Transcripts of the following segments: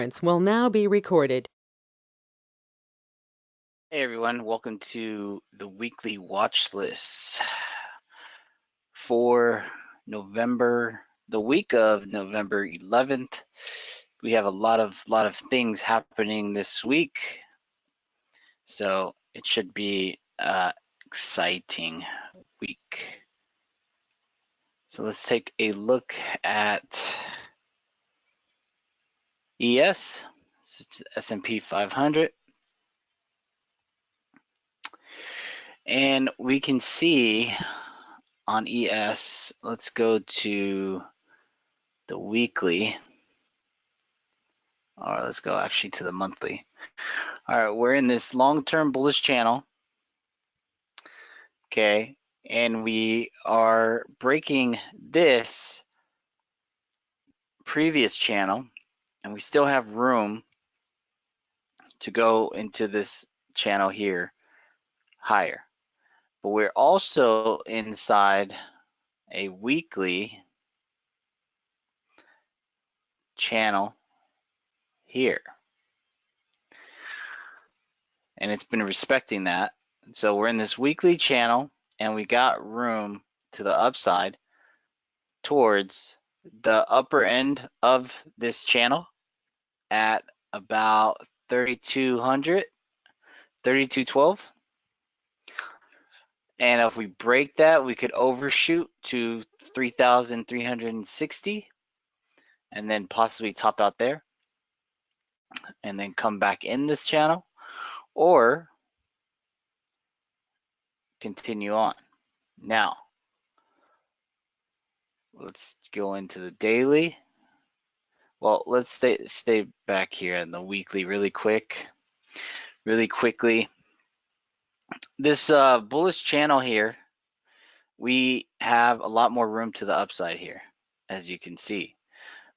Will now be recorded. Hey everyone, welcome to the weekly watch list for November, the week of November 11th. We have a lot of things happening this week, so it should be an exciting week. So let's take a look at ES, S&P 500. And we can see on ES, let's go to the weekly, or let's go actually to the monthly. All right, we're in this long-term bullish channel, okay, and we are breaking this previous channel, and we still have room to go into this channel here higher. But we're also inside a weekly channel here, and it's been respecting that. So we're in this weekly channel, and we got room to the upside towards the upper end of this channel at about 3,200, 3,212. And if we break that, we could overshoot to 3,360 and then possibly top out there and then come back in this channel or continue on. Now, let's go into the daily. Well, let's stay back here in the weekly really quickly. This bullish channel here, we have a lot more room to the upside here, as you can see.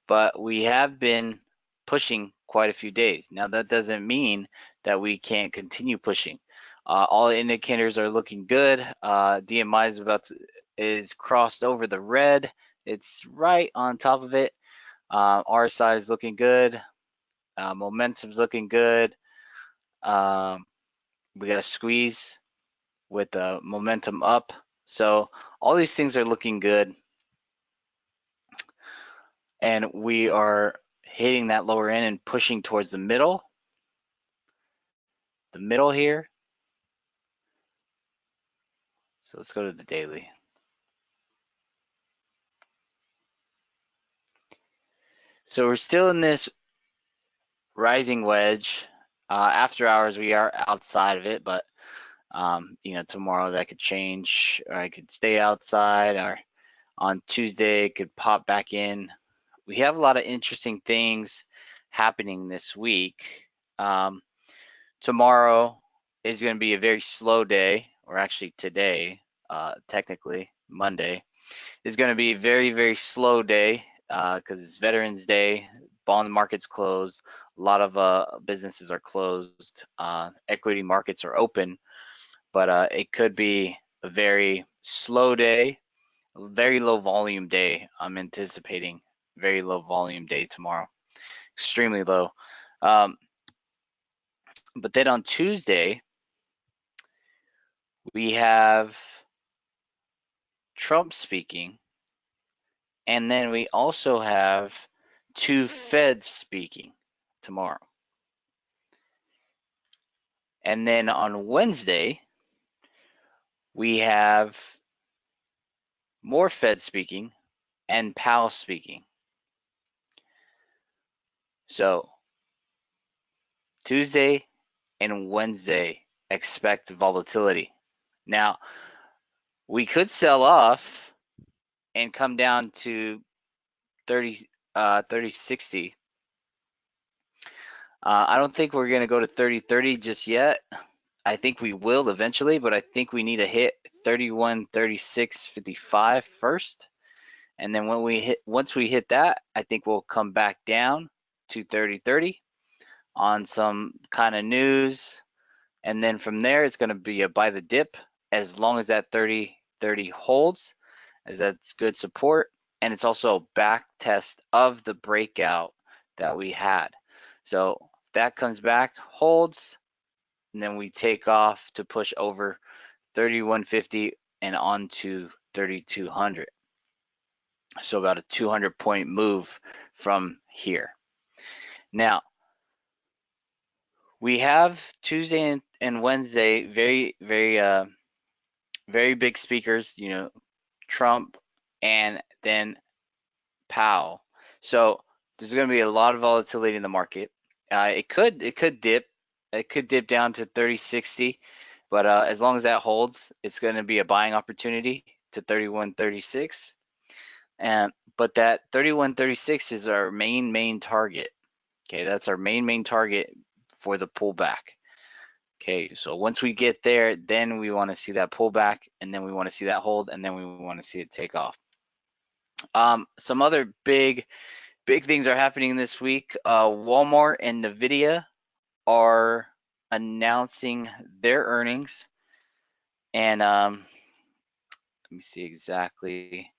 But we have been pushing quite a few days. Now, that doesn't mean that we can't continue pushing. All indicators are looking good. DMI is crossed over the red. It's right on top of it. RSI is looking good. Momentum's looking good. We got a squeeze with the momentum up. So all these things are looking good. And we are hitting that lower end and pushing towards the middle here. So let's go to the daily. So we're still in this rising wedge. After hours, we are outside of it, but tomorrow that could change, or I could stay outside, or on Tuesday it could pop back in. We have a lot of interesting things happening this week. Tomorrow is going to be a very slow day, or actually today, technically Monday, is going to be a very, very slow day because it's Veterans Day. Bond market's closed. A lot of businesses are closed. Equity markets are open, but it could be a very slow day, a very low volume day. I'm anticipating very low volume day tomorrow, extremely low. But then on Tuesday, we have Trump speaking, and then we also have two Feds speaking tomorrow. And then on Wednesday, we have more Fed speaking and Powell speaking. So Tuesday and Wednesday, expect volatility. Now, we could sell off and come down to 3060. I don't think we're going to go to 3030 just yet. I think we will eventually, but I think we need to hit 3136.55 first. And then once we hit that, I think we'll come back down to 3030 on some kind of news. And then from there, it's going to be a buy the dip as long as that 3030 holds, as that's good support. And it's also a back test of the breakout that we had. So that comes back, holds, and then we take off to push over 3150 and onto 3200. So about a 200 point move from here. Now, we have Tuesday and Wednesday very big speakers, Trump and then Powell. So there's going to be a lot of volatility in the market. It could dip. It could dip down to 30.60, but as long as that holds, it's going to be a buying opportunity to 31.36. But that 31.36 is our main target. Okay, that's our main target for the pullback. Okay, so once we get there, then we want to see that pullback, and then we want to see that hold, and then we want to see it take off. Some other big things are happening this week. Walmart and Nvidia are announcing their earnings, and let me see exactly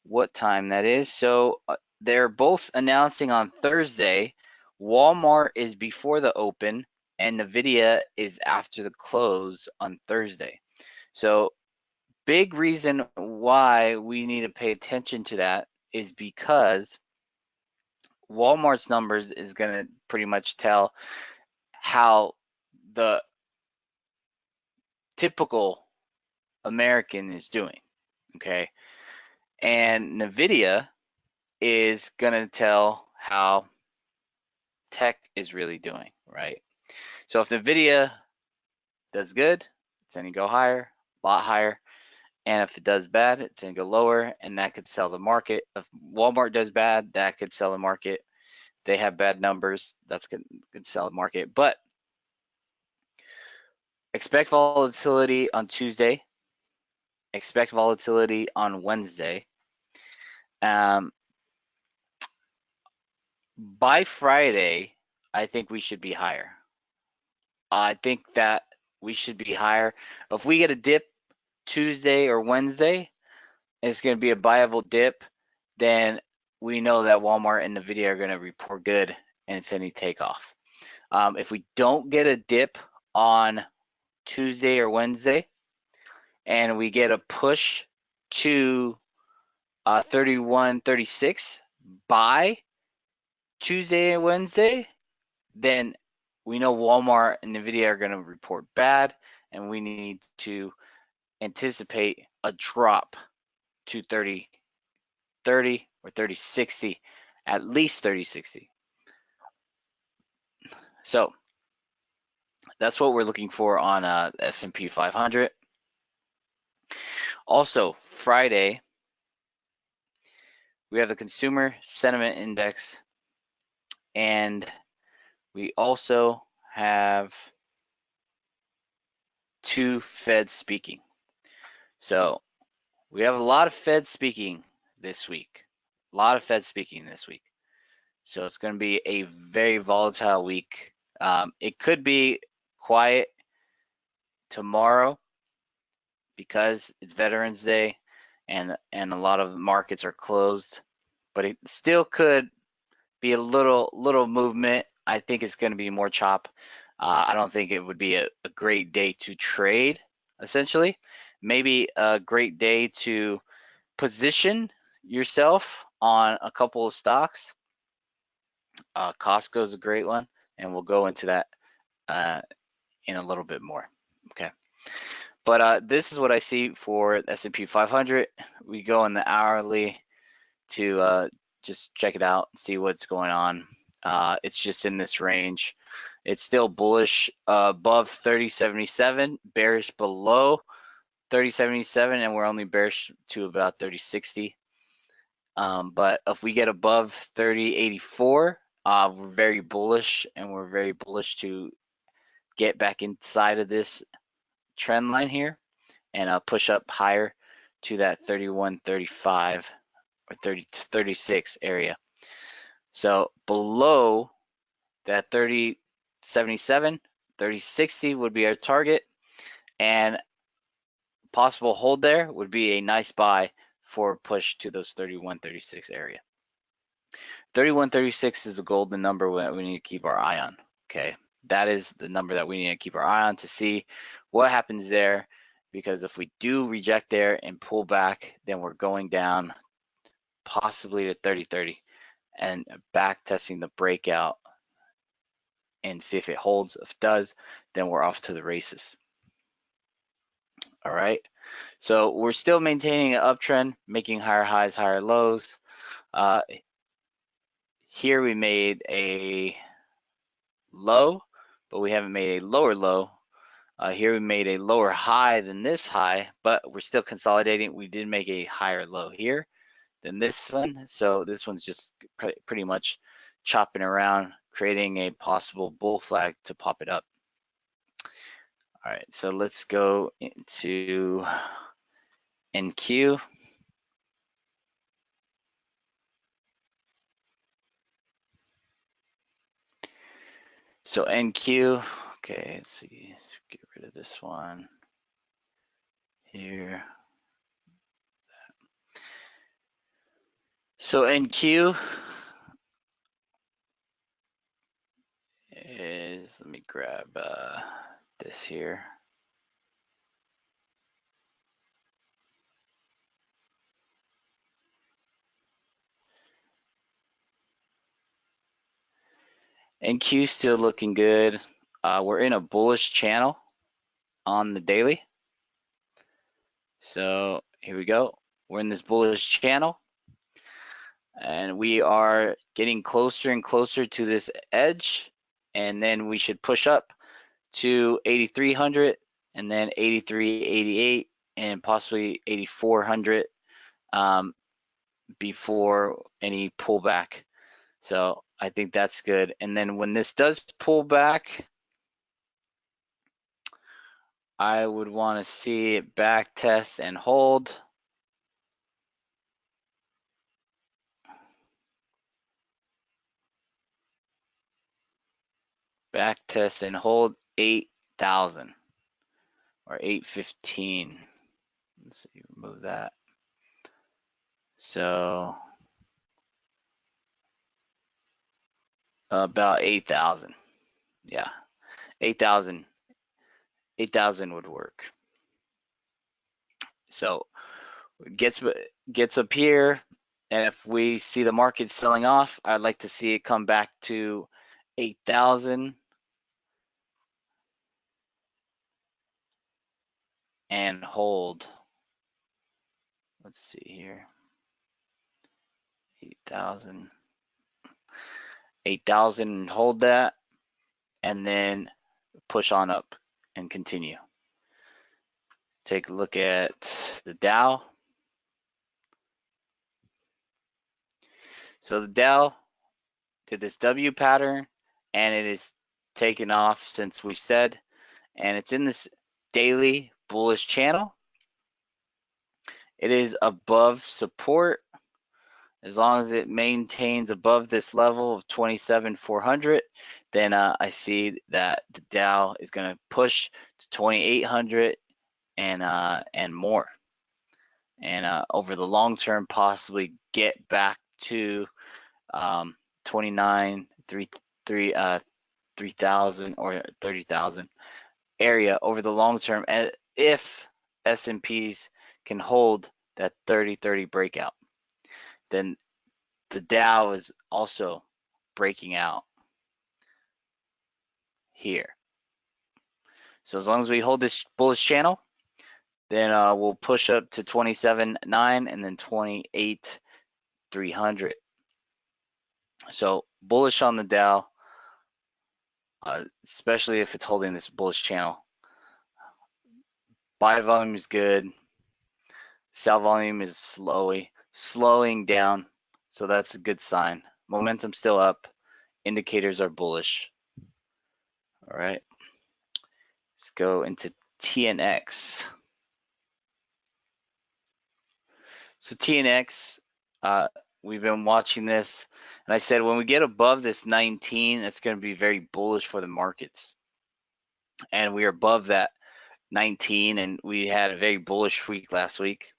what time that is. So they're both announcing on Thursday. Walmart is before the open, and Nvidia is after the close on Thursday. So big reason why we need to pay attention to that is because Walmart's numbers is going to pretty much tell how the typical American is doing, okay? And Nvidia is going to tell how tech is really doing, right? So if Nvidia does good, it's going to go higher, a lot higher. And if it does bad, it's going to go lower, and that could sell the market. If Walmart does bad, that could sell the market. They have bad numbers, that's going to sell the market. But expect volatility on Tuesday. Expect volatility on Wednesday. By Friday, I think we should be higher. I think that we should be higher. If we get a dip Tuesday or Wednesday, it's going to be a buyable dip, then we know that Walmart and Nvidia are going to report good and it's any takeoff. If we don't get a dip on Tuesday or Wednesday, and we get a push to 31.36 by Tuesday and Wednesday, then we know Walmart and Nvidia are going to report bad, and we need to anticipate a drop to 30.30 or 30.60, at least 30.60. So that's what we're looking for on S&P 500. Also, Friday, we have the Consumer Sentiment Index, and we also have two Feds speaking. So we have a lot of Feds speaking this week. A lot of Feds speaking this week. So it's going to be a very volatile week. It could be quiet tomorrow because it's Veterans Day and a lot of markets are closed, but it still could be a little movement. I think it's going to be more chop. I don't think it would be a great day to trade, essentially. Maybe a great day to position yourself on a couple of stocks. Costco is a great one, and we'll go into that in a little bit more. Okay. But this is what I see for S&P 500. We go in the hourly to just check it out, see what's going on. It's just in this range. It's still bullish above 30.77, bearish below 30.77, and we're only bearish to about 30.60. But if we get above 30.84, we're very bullish, and we're very bullish to get back inside of this trend line here and push up higher to that 31.35 or 30.36 area. So below that 30.77, 30.60 would be our target, and possible hold there would be a nice buy for a push to those 31.36 area. 3136 is a golden number we need to keep our eye on. Okay, that is the number that we need to keep our eye on to see what happens there, because if we do reject there and pull back, then we're going down possibly to 3030 and back testing the breakout and see if it holds. If it does, then we're off to the races. All right, so we're still maintaining an uptrend, making higher highs, higher lows. Here we made a low, but we haven't made a lower low. Here we made a lower high than this high, but we're still consolidating. We did make a higher low here than this one, so this one's just pretty much chopping around, creating a possible bull flag to pop it up. All right, so let's go into NQ. So NQ, okay, let's see, let's get rid of this one here. So NQ is, let me grab this here. NQ still looking good. We're in a bullish channel on the daily. So here we go. We're in this bullish channel, and we are getting closer and closer to this edge, and then we should push up to 8,300 and then 8,388 and possibly 8,400 before any pullback. So I think that's good. And then when this does pull back, I would want to see it back test and hold. Back test and hold 8,000 or 815. Let's see, remove that. So about 8,000. Yeah, 8,000. 8,000 would work. So gets up here, and if we see the market selling off, I'd like to see it come back to 8,000 and hold. Let's see here. 8,000. 8,000 and hold that, and then push on up and continue. Take a look at the Dow. So the Dow did this W pattern, and it is taken off since we said, and it's in this daily bullish channel. It is above support. As long as it maintains above this level of 27,400, then I see that the Dow is going to push to 2,800 and more, and over the long term, possibly get back to 29, 3,000 or 30,000 area over the long term, if S&Ps can hold that 30-30 breakout. Then the Dow is also breaking out here. So as long as we hold this bullish channel, then we'll push up to 27.9 and then 28,300. So bullish on the Dow, especially if it's holding this bullish channel. Buy volume is good. Sell volume is slowing down, so that's a good sign. Momentum still up. Indicators are bullish. All right. Let's go into TNX. So TNX, we've been watching this, and I said when we get above this 19, it's going to be very bullish for the markets. And we are above that 19, and we had a very bullish week last week.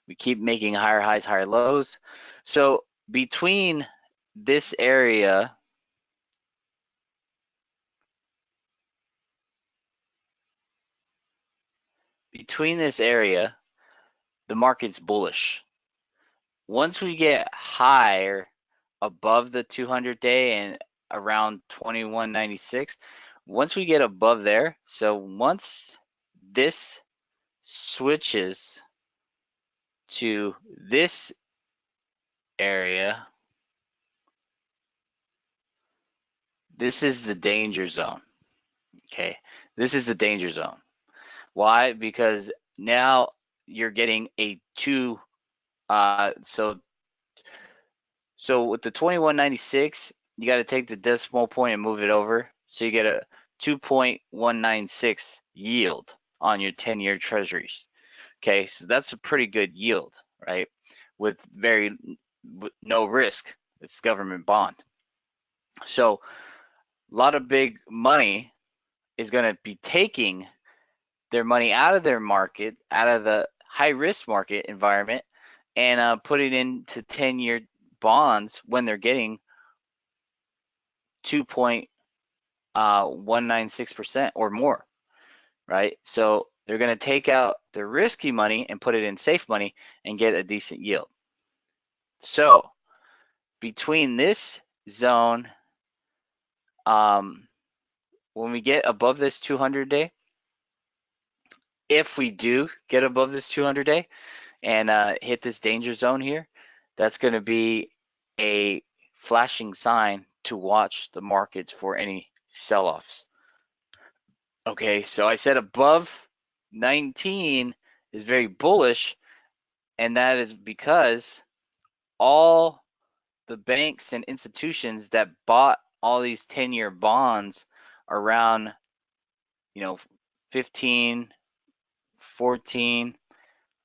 We keep making higher highs, higher lows. So between this area the market's bullish. Once we get higher above the 200-day and around 2196, once we get above there, so once this switches to this area, this is the danger zone. Okay, this is the danger zone. Why? Because now you're getting a two. So with the 2196, you got to take the decimal point and move it over. So you get a 2.196 yield on your 10-year treasuries. Okay, so that's a pretty good yield, right? With no risk. It's government bond. So a lot of big money is going to be taking their money out of their market, out of the high risk market environment, and put it into 10-year bonds when they're getting 2.196% or more, right? So they're going to take out the risky money and put it in safe money and get a decent yield. So between this zone, when we get above this 200-day, if we do get above this 200-day and hit this danger zone here, that's going to be a flashing sign to watch the markets for any sell-offs. Okay, so I said above 19 is very bullish, and that is because all the banks and institutions that bought all these 10-year bonds around 15, 14,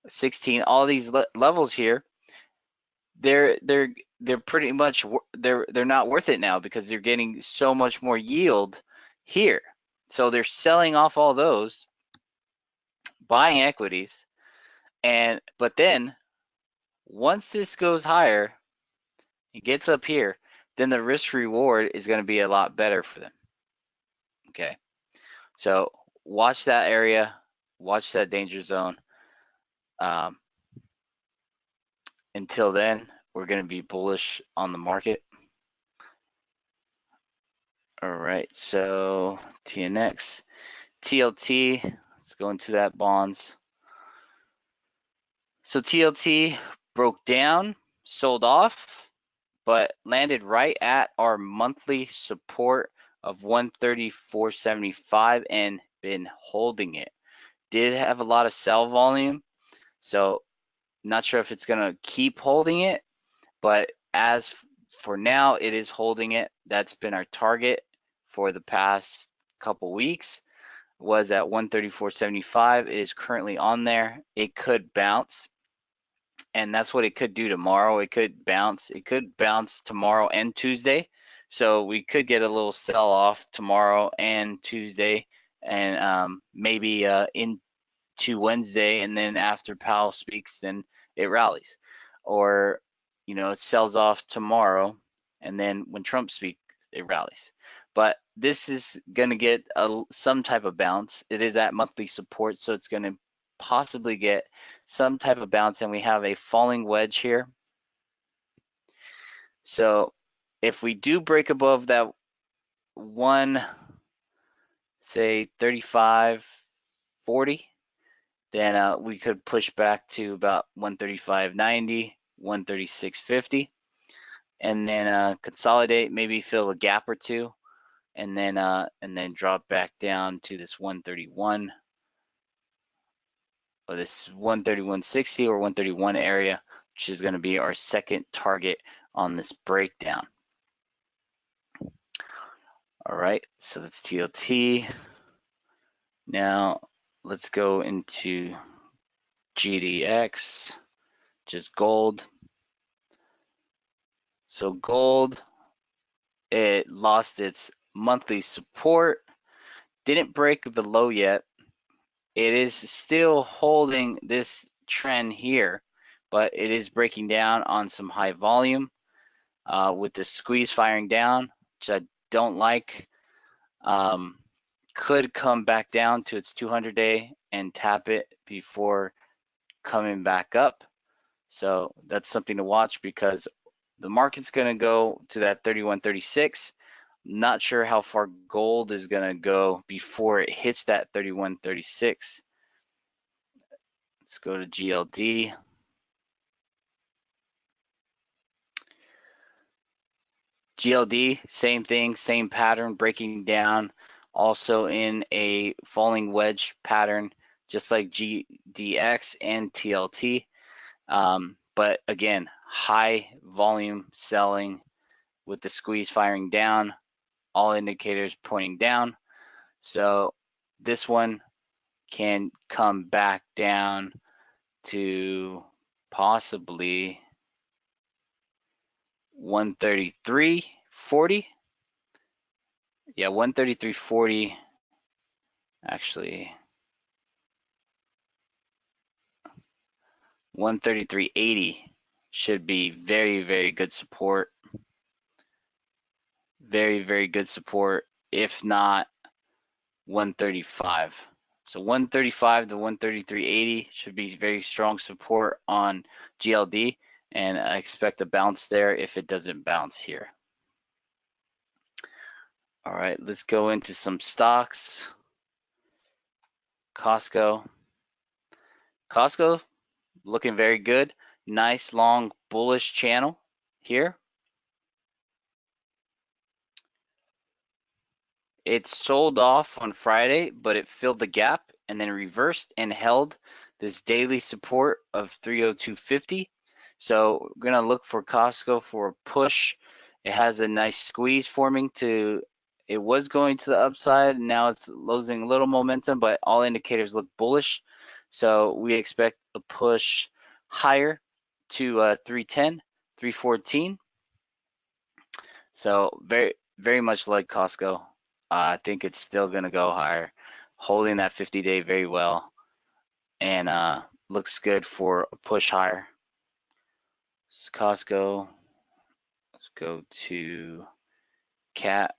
16, all these levels here, they're pretty much they're not worth it now because they're getting so much more yield here. So they're selling off all those, buying equities, but then once this goes higher, it gets up here, then the risk reward is going to be a lot better for them. Okay, so watch that area, watch that danger zone. Until then, we're going to be bullish on the market. All right, so TNX, TLT, let's go into that bonds. So TLT broke down, sold off, but landed right at our monthly support of 134.75 and been holding it. Did have a lot of sell volume, so not sure if it's going to keep holding it, but as for now, it is holding it. That's been our target for the past couple weeks, was at 134.75. It is currently on there. It could bounce, and that's what it could do tomorrow. It could bounce. It could bounce tomorrow and Tuesday. So we could get a little sell off tomorrow and Tuesday, and maybe into Wednesday, and then after Powell speaks, then it rallies. Or it sells off tomorrow, and then when Trump speaks, it rallies. But this is going to get some type of bounce. It is at monthly support, so it's going to possibly get some type of bounce, and we have a falling wedge here. So if we do break above that say 35.40, then we could push back to about 135.90, 136.50, and then consolidate, maybe fill a gap or two, and then drop back down to this 131 or this 131.60 or 131 area, which is going to be our second target on this breakdown. All right, so that's TLT. Now let's go into GDX, just gold. So gold, it lost its monthly support, didn't break the low yet. It is still holding this trend here, but it is breaking down on some high volume. with the squeeze firing down, which I don't like. Could come back down to its 200-day and tap it before coming back up. So that's something to watch because the market's going to go to that 31.36. Not sure how far gold is going to go before it hits that 31.36. Let's go to GLD. GLD, same thing, same pattern, breaking down, also in a falling wedge pattern, just like GDX and TLT. But again, high volume selling with the squeeze firing down, all indicators pointing down. So this one can come back down to possibly 133.40. Yeah, 133.40. Actually, 133.80 should be very, very good support. Very, very good support, if not 135. So 135 to 133.80 should be very strong support on GLD, and I expect a bounce there if it doesn't bounce here. All right, let's go into some stocks. Costco. Costco looking very good. Nice long bullish channel here. It sold off on Friday, but it filled the gap and then reversed and held this daily support of 302.50. So we're gonna look for Costco for a push. It has a nice squeeze forming to, it was going to the upside, and now it's losing a little momentum, but all indicators look bullish. So we expect a push higher to 310, 314. So very, very much like Costco. I think it's still going to go higher, holding that 50-day very well, and looks good for a push higher. It's Costco. Let's go to CAT.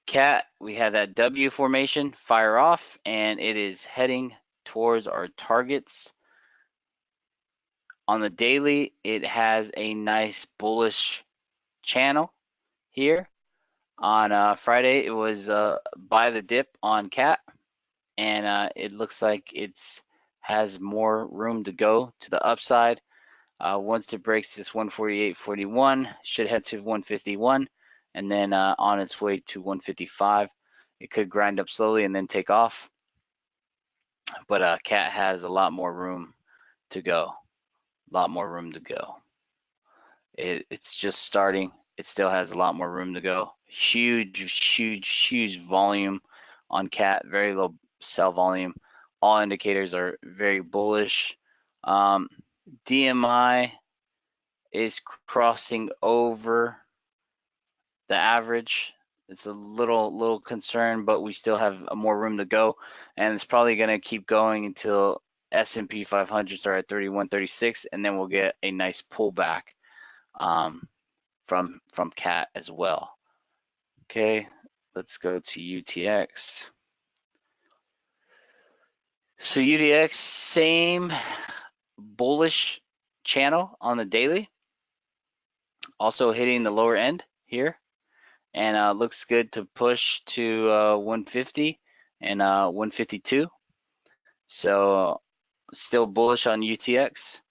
CAT, we had that W formation fire off, and it is heading towards our targets. On the daily, it has a nice bullish channel here. On Friday, it was buy the dip on CAT, and it looks like it's has more room to go to the upside. Once it breaks this 148.41, should head to 151, and then on its way to 155. It could grind up slowly and then take off, but CAT has a lot more room to go. A lot more room to go. It's just starting. It still has a lot more room to go. Huge volume on CAT, very low sell volume. All indicators are very bullish. DMI is crossing over the average. It's a little concern, but we still have more room to go, and it's probably going to keep going until S&P 500 start at 31.36, and then we'll get a nice pullback from CAT as well. Okay, let's go to UTX. So UTX, same bullish channel on the daily, also hitting the lower end here, and looks good to push to 150 and 152. So still bullish on UTX.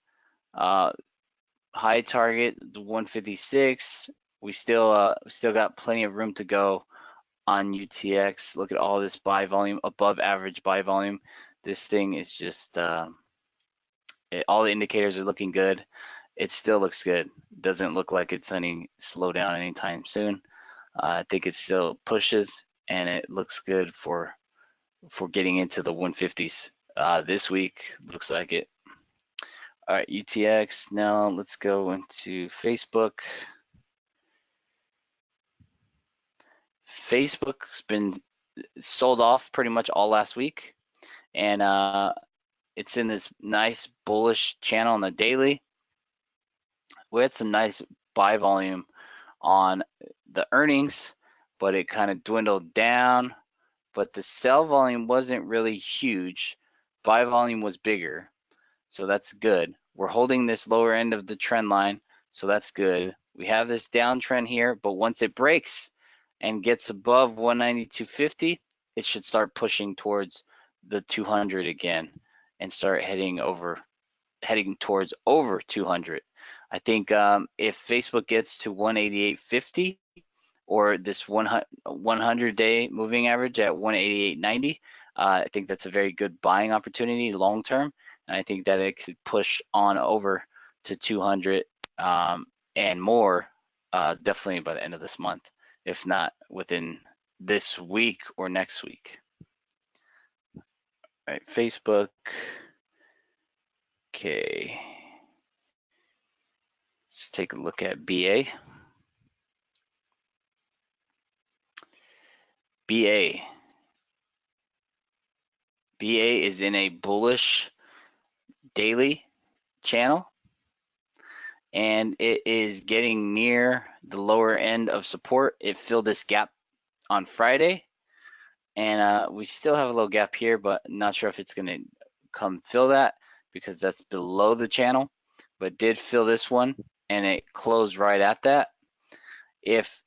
High target 156. We still got plenty of room to go on UTX. Look at all this buy volume, above average buy volume. This thing is just all the indicators are looking good. It still looks good. Doesn't look like it's any slow down anytime soon. I think it still pushes, and it looks good for getting into the 150s this week. Looks like it. All right, UTX. Now let's go into Facebook. Facebook's been sold off pretty much all last week, and it's in this nice bullish channel on the daily. we had some nice buy volume on the earnings, but it kind of dwindled down. But the sell volume wasn't really huge. Buy volume was bigger, so that's good. We're holding this lower end of the trend line, so that's good. We have this downtrend here, but once it breaks and gets above 192.50, it should start pushing towards the 200 again and start heading towards over 200. I think if Facebook gets to 188.50 or this 100-day moving average at 188.90, I think that's a very good buying opportunity long term, and I think that it could push on over to 200 and more, definitely by the end of this month, if not within this week or next week. All right, Facebook. Okay. Let's take a look at BA. BA is in a bullish daily channel, and it is getting near the lower end of support. It filled this gap on Friday, and we still have a little gap here, but not sure if it's going to come fill that because that's below the channel, but did fill this one, and it closed right at that. If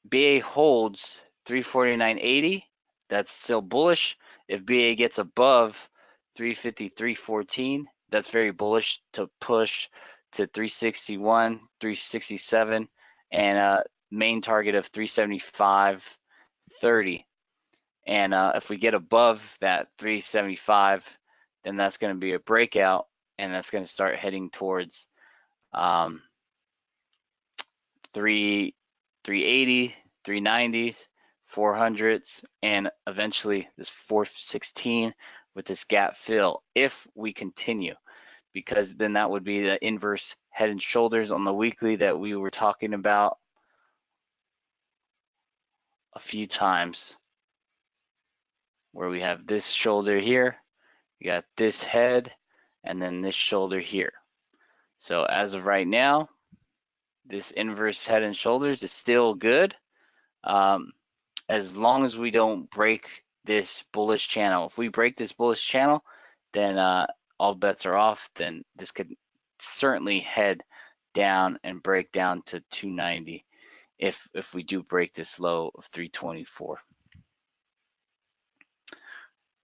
BA holds 349.80, that's still bullish. If BA gets above 353.14, that's very bullish to push to 361, 367, and a main target of 375.30. And if we get above that 375, then that's going to be a breakout, and that's going to start heading towards 380, 390s, 400s, and eventually this 416 with this gap fill if we continue, because then that would be the inverse head and shoulders on the weekly that we were talking about a few times, where we have this shoulder here, we got this head, and then this shoulder here. So as of right now, this inverse head and shoulders is still good, as long as we don't break this bullish channel. If we break this bullish channel, then all bets are off. Then this could certainly head down and break down to 290 if we do break this low of 324.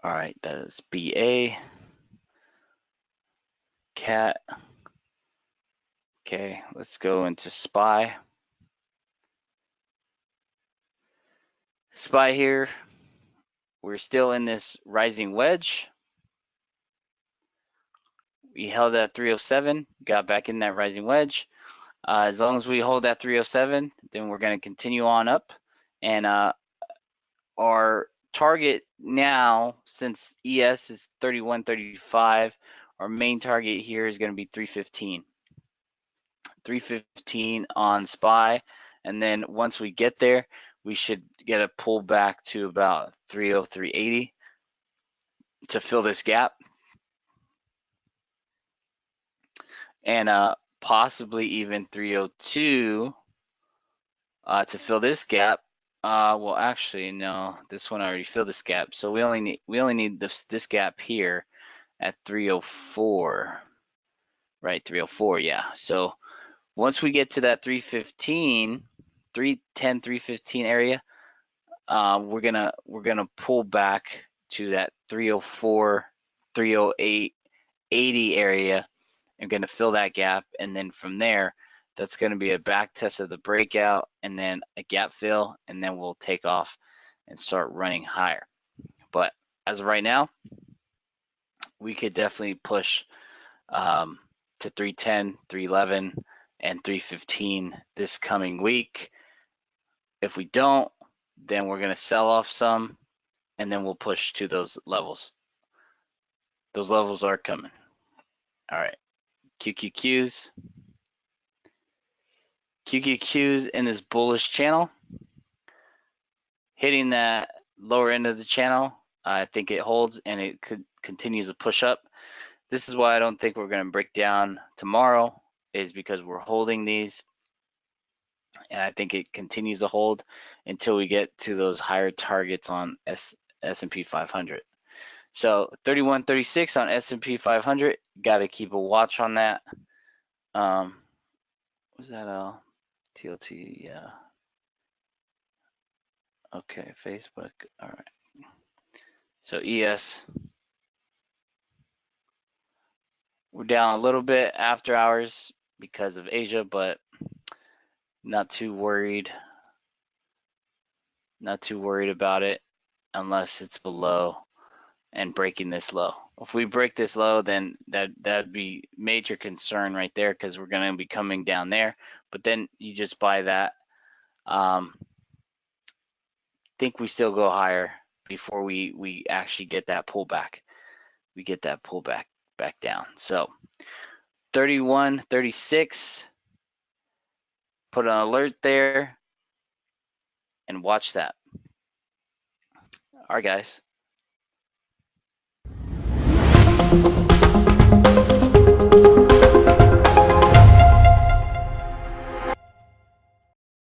All right, that is BA. Cat. Okay, let's go into SPY. SPY here, we're still in this rising wedge. We held at 307, got back in that rising wedge. As long as we hold that 307, then we're going to continue on up. And our target now, since ES is 31.35, our main target here is going to be 315. 315 on SPY, and then once we get there, we should get a pull back to about 303.80 to fill this gap, and possibly even 302 to fill this gap. Well, actually, no, this one already filled this gap, so we only need this gap here at 304, right? 304, yeah. So once we get to that 315, 310, 315 area, we're gonna pull back to that 304, 308, 80 area, and gonna fill that gap, and then from there, that's gonna be a back test of the breakout, and then a gap fill, and then we'll take off and start running higher. But as of right now, we could definitely push to 310, 311, and 315 this coming week. If we don't, then we're going to sell off some, and then we'll push to those levels. Those levels are coming. All right, QQQs. QQQs in this bullish channel, hitting that lower end of the channel. I think it holds, and it continues to push up. This is why I don't think we're going to break down tomorrow. is because we're holding these, and I think it continues to hold until we get to those higher targets on S&P 500. So 31.36 on S&P 500, got to keep a watch on that. Was that TLT? Yeah. Okay, Facebook. All right. So ES, we're down a little bit after hours because of Asia, but not too worried. Not too worried about it unless it's below and breaking this low. If we break this low, then that'd be major concern right there, because we're going to be coming down there. But then you just buy that. Think we still go higher before we actually get that pullback. We get that pullback back down. So 31.36. Put an alert there and watch that. All right, guys.